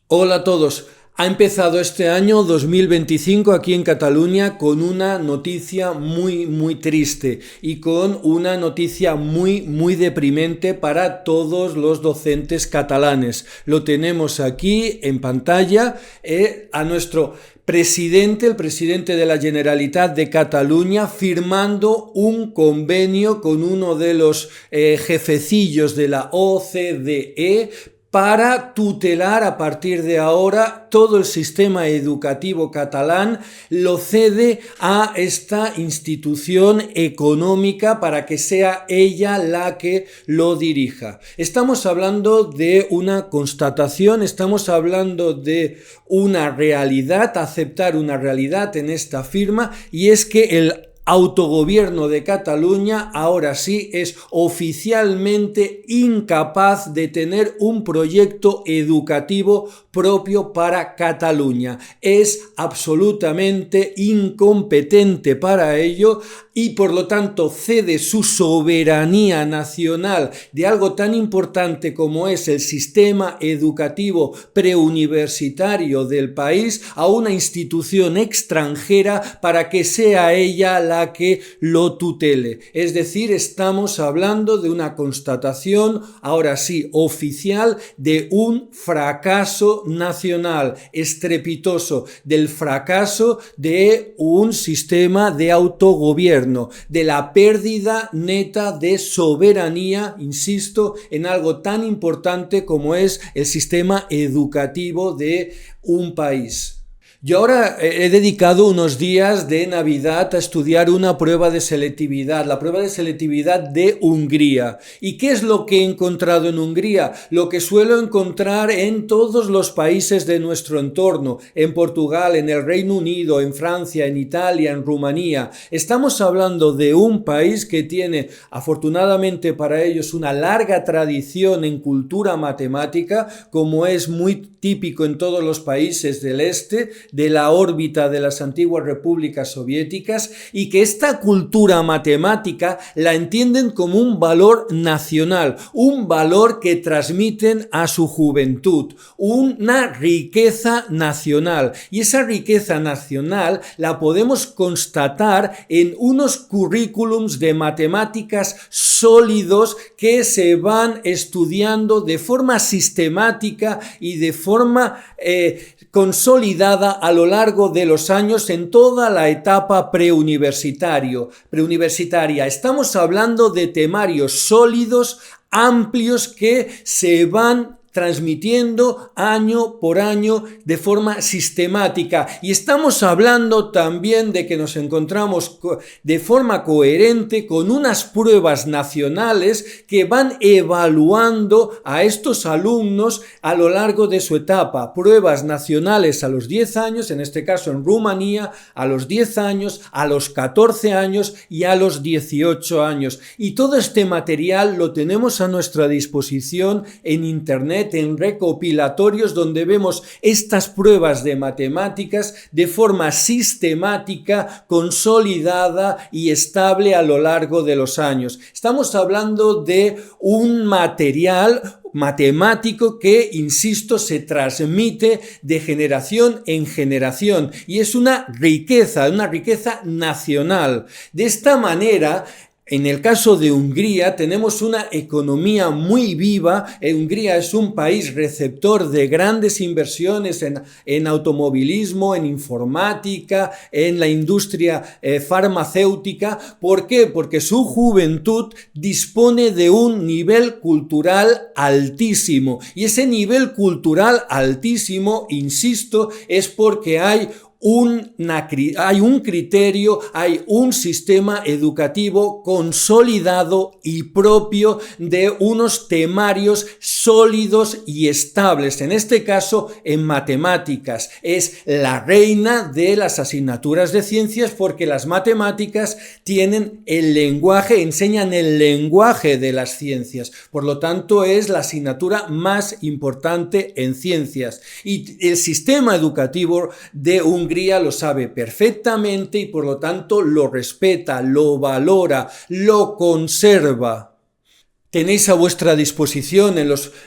Hola a todos. Ha empezado este año 2025 aquí en Cataluña con una noticia muy triste y con una noticia muy deprimente para todos los docentes catalanes. Lo tenemos aquí en pantalla a nuestro presidente, el presidente de la Generalitat de Cataluña, firmando un convenio con uno de los jefecillos de la OCDE para tutelar a partir de ahora todo el sistema educativo catalán. Lo cede a esta institución económica para que sea ella la que lo dirija. Estamos hablando de una constatación, estamos hablando de una realidad, aceptar una realidad en esta firma, y es que el autogobierno de Cataluña ahora sí es oficialmente incapaz de tener un proyecto educativo propio para Cataluña. Es absolutamente incompetente para ello y por lo tanto cede su soberanía nacional de algo tan importante como es el sistema educativo preuniversitario del país a una institución extranjera para que sea ella la que lo tutele. Es decir, estamos hablando de una constatación, ahora sí, oficial, de un fracaso nacional estrepitoso, del fracaso de un sistema de autogobierno, de la pérdida neta de soberanía, insisto, en algo tan importante como es el sistema educativo de un país. Yo ahora he dedicado unos días de Navidad a estudiar una prueba de selectividad, la prueba de selectividad de Hungría. ¿Y qué es lo que he encontrado en Hungría? Lo que suelo encontrar en todos los países de nuestro entorno, en Portugal, en el Reino Unido, en Francia, en Italia, en Rumanía. Estamos hablando de un país que tiene, afortunadamente para ellos, una larga tradición en cultura matemática, como es muy típico en todos los países del este, de la órbita de las antiguas repúblicas soviéticas, y que esta cultura matemática la entienden como un valor nacional, un valor que transmiten a su juventud, una riqueza nacional. Y esa riqueza nacional la podemos constatar en unos currículums de matemáticas sólidos que se van estudiando de forma sistemática y de forma consolidada a lo largo de los años en toda la etapa preuniversitaria. Estamos hablando de temarios sólidos, amplios, que se van transmitiendo año por año de forma sistemática, y estamos hablando también de que nos encontramos de forma coherente con unas pruebas nacionales que van evaluando a estos alumnos a lo largo de su etapa, pruebas nacionales a los 10 años, en este caso en Rumanía, a los 10 años, a los 14 años y a los 18 años. Y todo este material lo tenemos a nuestra disposición en internet, en recopilatorios donde vemos estas pruebas de matemáticas de forma sistemática, consolidada y estable a lo largo de los años. Estamos hablando de un material matemático que, insisto, se transmite de generación en generación y es una riqueza nacional. De esta manera, en el caso de Hungría tenemos una economía muy viva. Hungría es un país receptor de grandes inversiones en automovilismo, en informática, en la industria farmacéutica. ¿Por qué? Porque su juventud dispone de un nivel cultural altísimo, y ese nivel cultural altísimo, insisto, es porque hay un criterio, hay un sistema educativo consolidado y propio de unos temarios sólidos y estables. En este caso, en matemáticas. Es la reina de las asignaturas de ciencias porque las matemáticas tienen el lenguaje, enseñan el lenguaje de las ciencias. Por lo tanto, es la asignatura más importante en ciencias. Y el sistema educativo de Hungría lo sabe perfectamente y por lo tanto lo respeta, lo valora, lo conserva. Tenéis a vuestra disposición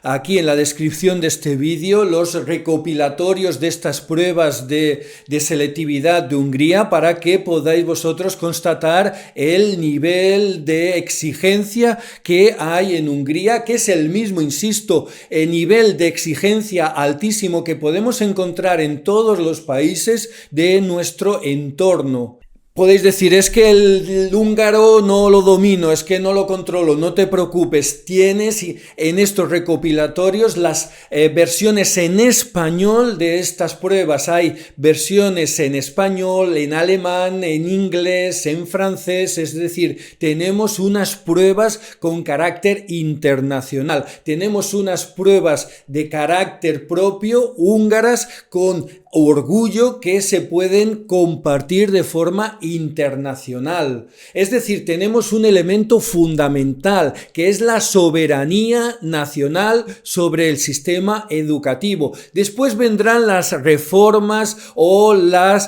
aquí en la descripción de este vídeo los recopilatorios de estas pruebas de selectividad de Hungría para que podáis vosotros constatar el nivel de exigencia que hay en Hungría, que es el mismo, insisto, el nivel de exigencia altísimo que podemos encontrar en todos los países de nuestro entorno. Podéis decir, es que el húngaro no lo domino, es que no lo controlo, no te preocupes, tienes en estos recopilatorios las versiones en español de estas pruebas. Hay versiones en español, en alemán, en inglés, en francés, es decir, tenemos unas pruebas con carácter internacional, tenemos unas pruebas de carácter propio húngaras con orgullo que se pueden compartir de forma internacional. Es decir, tenemos un elemento fundamental que es la soberanía nacional sobre el sistema educativo. Después vendrán las reformas o la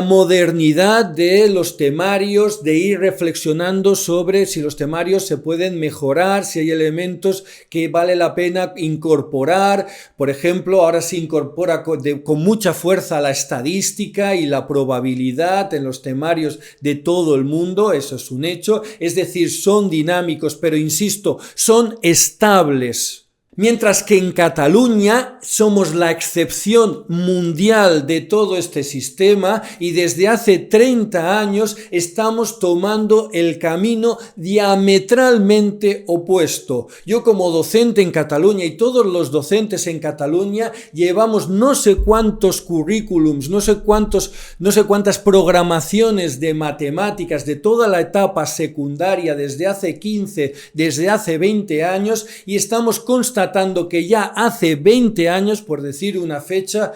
modernidad de los temarios, de ir reflexionando sobre si los temarios se pueden mejorar, si hay elementos que vale la pena incorporar. Por ejemplo, ahora se incorpora con mucha fuerza la estadística y la probabilidad en los temarios de todo el mundo, eso es un hecho, es decir, son dinámicos, pero insisto, son estables. Mientras que en Cataluña somos la excepción mundial de todo este sistema y desde hace 30 años estamos tomando el camino diametralmente opuesto. Yo como docente en Cataluña y todos los docentes en Cataluña llevamos no sé cuántos currículums, no sé cuántas programaciones de matemáticas de toda la etapa secundaria desde hace 15, desde hace 20 años y estamos constatando que ya hace 20 años, por decir una fecha,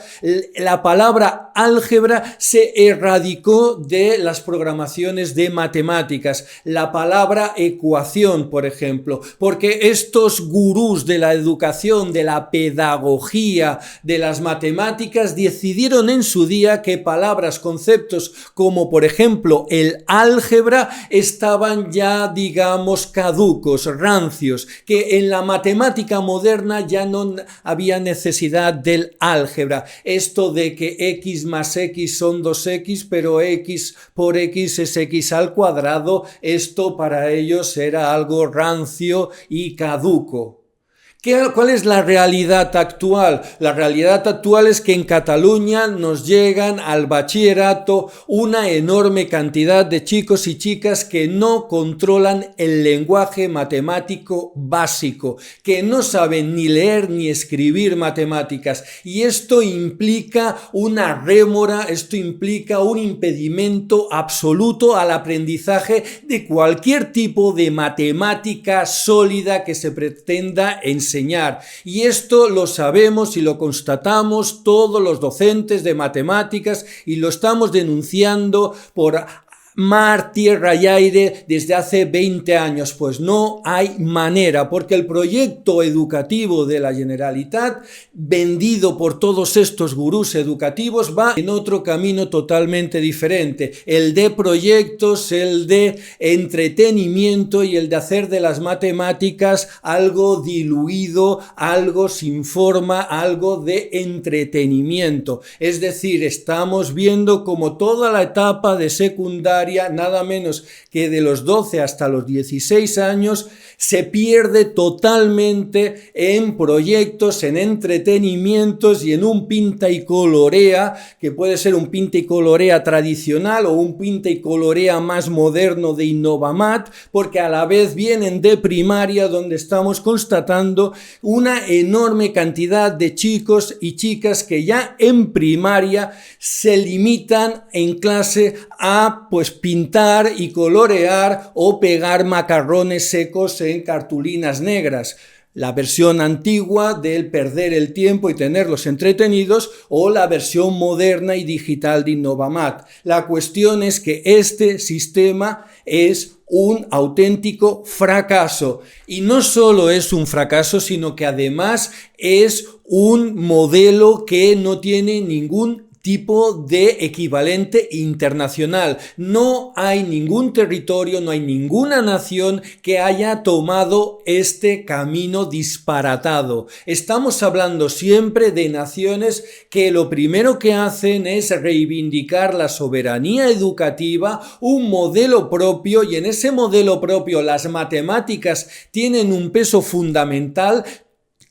la palabra álgebra se erradicó de las programaciones de matemáticas. La palabra ecuación, por ejemplo, porque estos gurús de la educación, de la pedagogía, de las matemáticas, decidieron en su día que palabras, conceptos como, por ejemplo, el álgebra estaban ya, digamos, caducos, rancios, que en la matemática moderna ya no había necesidad del álgebra. Esto de que x más x son 2x, pero x por x es x al cuadrado, esto para ellos era algo rancio y caduco. ¿Cuál es la realidad actual? La realidad actual es que en Cataluña nos llegan al bachillerato una enorme cantidad de chicos y chicas que no controlan el lenguaje matemático básico, que no saben ni leer ni escribir matemáticas, y esto implica una rémora, esto implica un impedimento absoluto al aprendizaje de cualquier tipo de matemática sólida que se pretenda enseñar. Y esto lo sabemos y lo constatamos todos los docentes de matemáticas y lo estamos denunciando por mar, tierra y aire desde hace 20 años. Pues no hay manera, porque el proyecto educativo de la Generalitat, vendido por todos estos gurús educativos, va en otro camino totalmente diferente. El de proyectos, el de entretenimiento y el de hacer de las matemáticas algo diluido, algo sin forma, algo de entretenimiento. Es decir, estamos viendo como toda la etapa de secundaria, nada menos que de los 12 hasta los 16 años, se pierde totalmente en proyectos, en entretenimientos y en un pinta y colorea, que puede ser un pinta y colorea tradicional o un pinta y colorea más moderno de Innovamat, porque a la vez vienen de primaria, donde estamos constatando una enorme cantidad de chicos y chicas que ya en primaria se limitan en clase a pintar y colorear o pegar macarrones secos en cartulinas negras. La versión antigua del perder el tiempo y tenerlos entretenidos, o la versión moderna y digital de Innovamat. La cuestión es que este sistema es un auténtico fracaso. Y no solo es un fracaso, sino que además es un modelo que no tiene ningún tipo de equivalente internacional. No hay ningún territorio, no hay ninguna nación que haya tomado este camino disparatado. Estamos hablando siempre de naciones que lo primero que hacen es reivindicar la soberanía educativa, un modelo propio, y en ese modelo propio las matemáticas tienen un peso fundamental.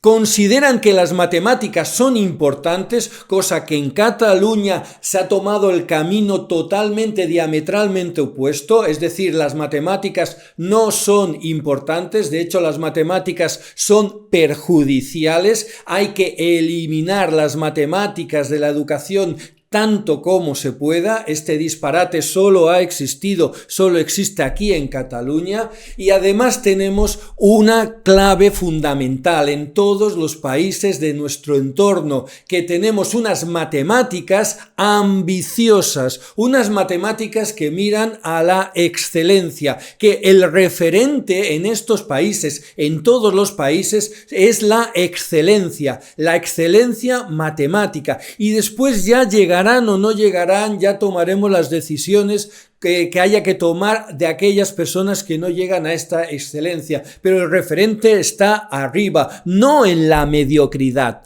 Consideran que las matemáticas son importantes, cosa que en Cataluña se ha tomado el camino totalmente diametralmente opuesto, es decir, las matemáticas no son importantes, de hecho las matemáticas son perjudiciales, hay que eliminar las matemáticas de la educación tanto como se pueda. Este disparate solo existe aquí en Cataluña, y además tenemos una clave fundamental en todos los países de nuestro entorno, que tenemos unas matemáticas ambiciosas, unas matemáticas que miran a la excelencia, que el referente en estos países, en todos los países, es la excelencia matemática, y después ya llegarán o no llegarán, ya tomaremos las decisiones que haya que tomar de aquellas personas que no llegan a esta excelencia, pero el referente está arriba, no en la mediocridad.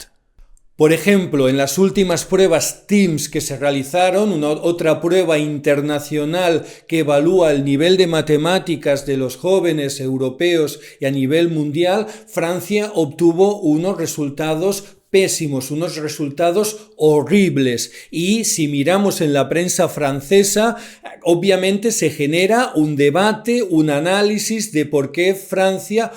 Por ejemplo, en las últimas pruebas TIMSS que se realizaron, otra prueba internacional que evalúa el nivel de matemáticas de los jóvenes europeos y a nivel mundial, Francia obtuvo unos resultados pésimos, unos resultados horribles, y si miramos en la prensa francesa, obviamente se genera un debate, un análisis de por qué Francia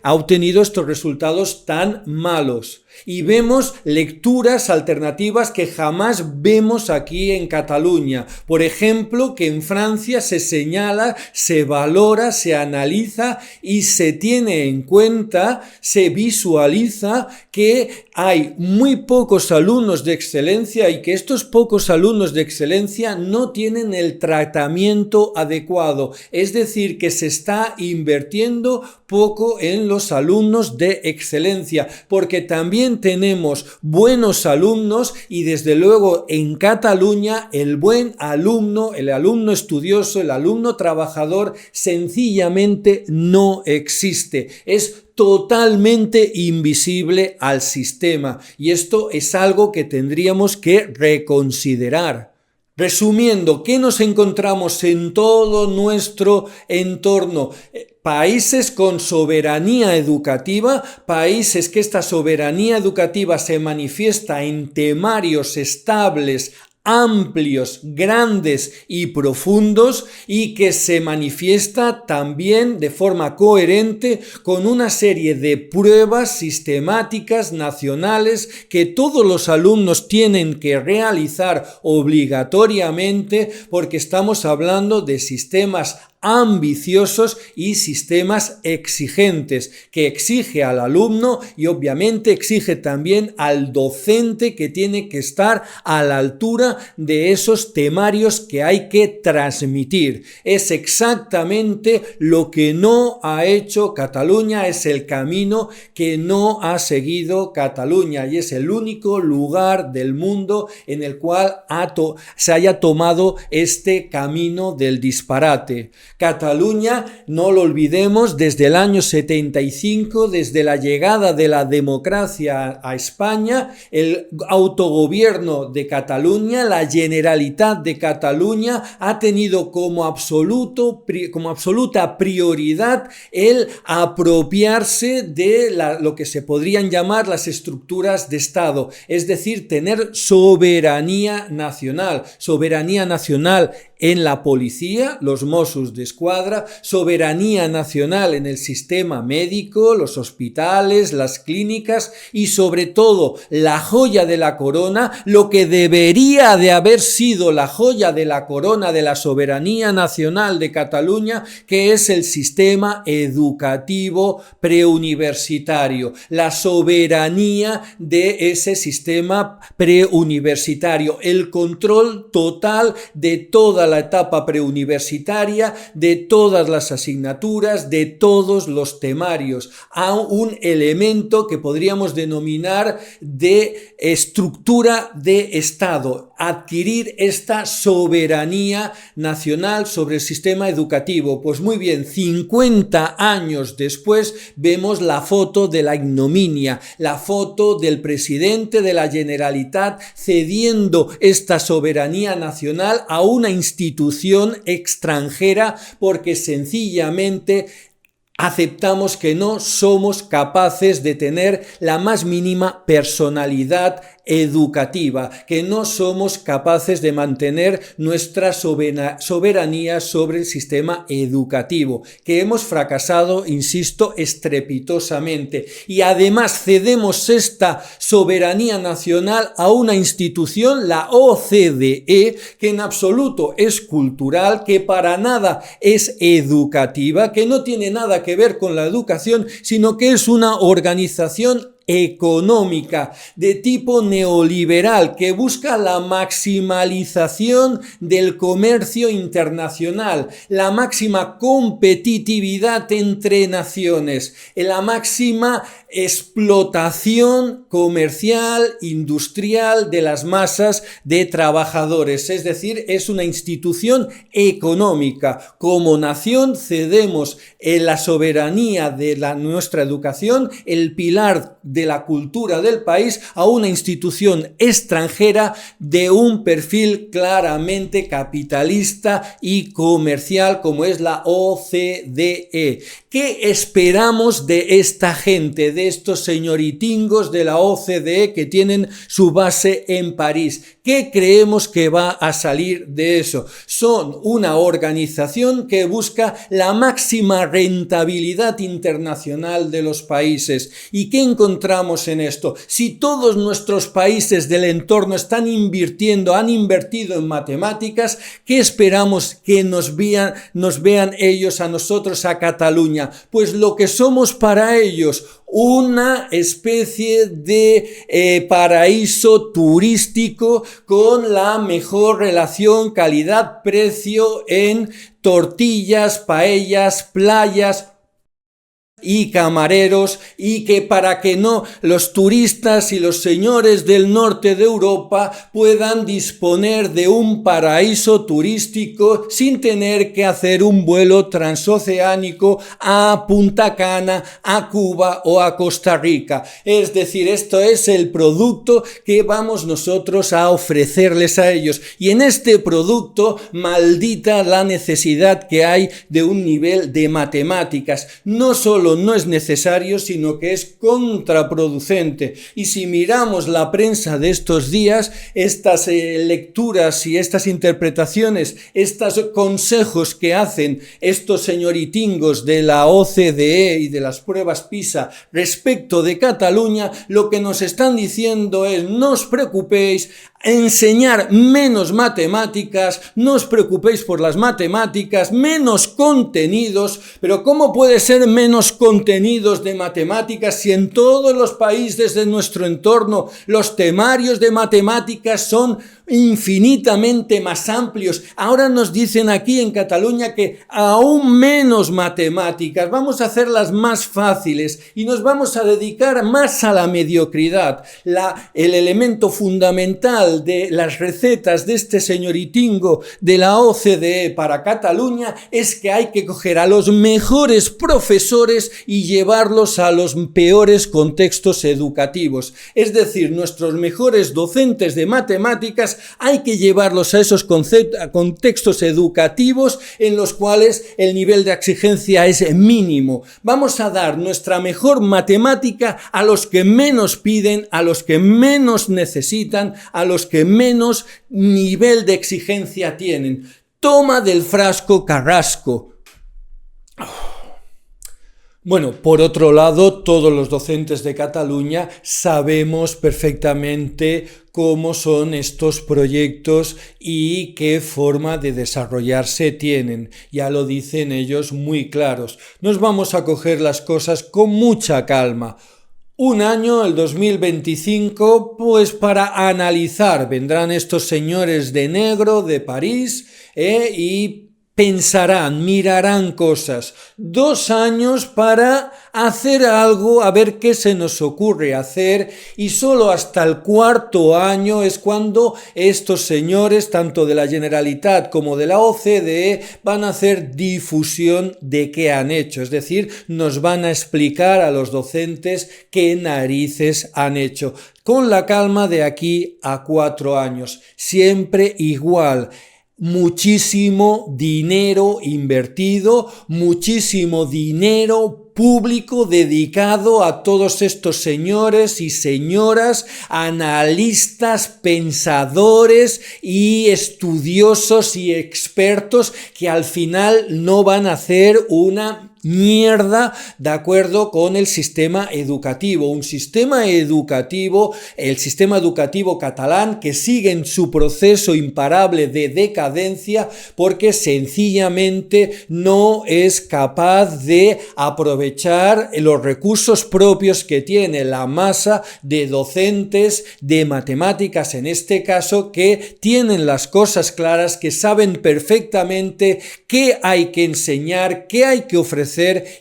ha obtenido estos resultados tan malos. Y vemos lecturas alternativas que jamás vemos aquí en Cataluña. Por ejemplo, que en Francia se señala, se valora, se analiza y se tiene en cuenta, se visualiza que hay muy pocos alumnos de excelencia, y que estos pocos alumnos de excelencia no tienen el tratamiento adecuado. Es decir, que se está invirtiendo poco en los alumnos de excelencia, porque también tenemos buenos alumnos, y desde luego en Cataluña el buen alumno, el alumno estudioso, el alumno trabajador sencillamente no existe. Es totalmente invisible al sistema, y esto es algo que tendríamos que reconsiderar. Resumiendo, ¿qué nos encontramos en todo nuestro entorno? Países con soberanía educativa, países que esta soberanía educativa se manifiesta en temarios estables, amplios, grandes y profundos, y que se manifiesta también de forma coherente con una serie de pruebas sistemáticas nacionales que todos los alumnos tienen que realizar obligatoriamente, porque estamos hablando de sistemas ambiciosos y sistemas exigentes, que exige al alumno y obviamente exige también al docente, que tiene que estar a la altura de esos temarios que hay que transmitir. Es exactamente lo que no ha hecho Cataluña, es el camino que no ha seguido Cataluña, y es el único lugar del mundo en el cual se haya tomado este camino del disparate. Cataluña, no lo olvidemos, desde el año 75, desde la llegada de la democracia a España, el autogobierno de Cataluña, la Generalitat de Cataluña, ha tenido como absoluta prioridad el apropiarse de lo que se podrían llamar las estructuras de Estado, es decir, tener soberanía nacional en la policía, los Mossos d'Esquadra, soberanía nacional en el sistema médico, los hospitales, las clínicas, y sobre todo la joya de la corona, lo que debería de haber sido la joya de la corona de la soberanía nacional de Cataluña, que es el sistema educativo preuniversitario, la soberanía de ese sistema preuniversitario, el control total de toda la etapa preuniversitaria, de todas las asignaturas, de todos los temarios, a un elemento que podríamos denominar de estructura de Estado, adquirir esta soberanía nacional sobre el sistema educativo. Pues muy bien, 50 años después vemos la foto de la ignominia, la foto del presidente de la Generalitat cediendo esta soberanía nacional a una institución extranjera porque sencillamente aceptamos que no somos capaces de tener la más mínima personalidad educativa, que no somos capaces de mantener nuestra soberanía sobre el sistema educativo, que hemos fracasado, insisto, estrepitosamente. Y además cedemos esta soberanía nacional a una institución, la OCDE, que en absoluto es cultural, que para nada es educativa, que no tiene nada que ver con la educación, sino que es una organización económica de tipo neoliberal que busca la maximalización del comercio internacional, la máxima competitividad entre naciones, la máxima explotación comercial, industrial de las masas de trabajadores. Es decir, es una institución económica. Como nación cedemos en la soberanía de nuestra educación, el pilar de la cultura del país, a una institución extranjera de un perfil claramente capitalista y comercial como es la OCDE. ¿Qué esperamos de esta gente, de estos señoritingos de la OCDE que tienen su base en París? ¿Qué creemos que va a salir de eso? Son una organización que busca la máxima rentabilidad internacional de los países. ¿Y qué encontramos en esto? Si todos nuestros países del entorno están invirtiendo, han invertido en matemáticas, ¿qué esperamos que nos vean ellos a nosotros, a Cataluña? Pues lo que somos para ellos, una especie de paraíso turístico con la mejor relación calidad-precio en tortillas, paellas, playas y camareros, y que para que no los turistas y los señores del norte de Europa puedan disponer de un paraíso turístico sin tener que hacer un vuelo transoceánico a Punta Cana, a Cuba o a Costa Rica. Es decir, esto es el producto que vamos nosotros a ofrecerles a ellos, y en este producto maldita la necesidad que hay de un nivel de matemáticas. No solo no es necesario, sino que es contraproducente. Y si miramos la prensa de estos días, estas lecturas y estas interpretaciones, estos consejos que hacen estos señoritingos de la OCDE y de las pruebas PISA respecto de Cataluña, lo que nos están diciendo es: no os preocupéis, enseñar menos matemáticas, no os preocupéis por las matemáticas, menos contenidos. Pero ¿cómo puede ser menos contenidos de matemáticas si en todos los países de nuestro entorno los temarios de matemáticas son infinitamente más amplios? Ahora nos dicen aquí en Cataluña que aún menos matemáticas, vamos a hacerlas más fáciles y nos vamos a dedicar más a la mediocridad. El elemento fundamental de las recetas de este señoritingo de la OCDE para Cataluña es que hay que coger a los mejores profesores y llevarlos a los peores contextos educativos. Es decir, nuestros mejores docentes de matemáticas hay que llevarlos a esos contextos educativos en los cuales el nivel de exigencia es mínimo. Vamos a dar nuestra mejor matemática a los que menos piden, a los que menos necesitan, a los que menos nivel de exigencia tienen. Toma del frasco, Carrasco. Bueno, por otro lado, todos los docentes de Cataluña sabemos perfectamente cómo son estos proyectos y qué forma de desarrollarse tienen. Ya lo dicen ellos muy claros. Nos vamos a coger las cosas con mucha calma. Un año, el 2025, pues para analizar. Vendrán estos señores de negro de París y pensarán, mirarán cosas. 2 años para hacer algo, a ver qué se nos ocurre hacer, y solo hasta el 4.º año es cuando estos señores, tanto de la Generalitat como de la OCDE, van a hacer difusión de qué han hecho, es decir, nos van a explicar a los docentes qué narices han hecho. Con la calma de aquí a 4 años, siempre igual. Muchísimo dinero invertido, muchísimo dinero público dedicado a todos estos señores y señoras, analistas, pensadores y estudiosos y expertos que al final no van a hacer una mierda de acuerdo con el sistema educativo, un sistema educativo, el sistema educativo catalán, que sigue en su proceso imparable de decadencia porque sencillamente no es capaz de aprovechar los recursos propios que tiene la masa de docentes de matemáticas, en este caso, que tienen las cosas claras, que saben perfectamente qué hay que enseñar, qué hay que ofrecer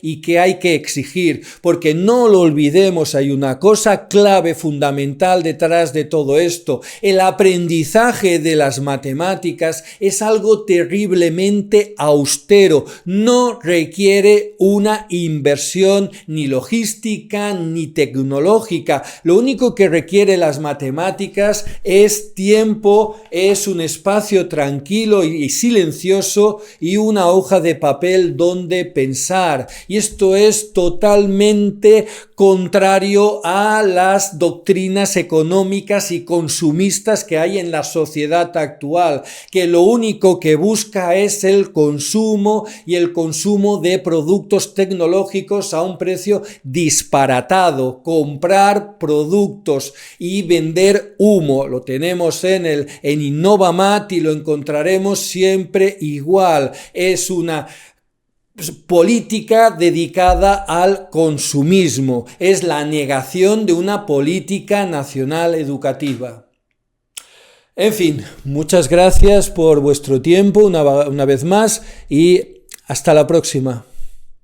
y que hay que exigir, porque no lo olvidemos, hay una cosa clave, fundamental detrás de todo esto: el aprendizaje de las matemáticas es algo terriblemente austero, no requiere una inversión ni logística ni tecnológica, lo único que requiere las matemáticas es tiempo, es un espacio tranquilo y silencioso y una hoja de papel donde pensar. Y esto es totalmente contrario a las doctrinas económicas y consumistas que hay en la sociedad actual, que lo único que busca es el consumo y el consumo de productos tecnológicos a un precio disparatado, comprar productos y vender humo. Lo tenemos en Innovamat y lo encontraremos siempre igual. Es una política dedicada al consumismo, es la negación de una política nacional educativa. En fin, muchas gracias por vuestro tiempo una vez más y hasta la próxima.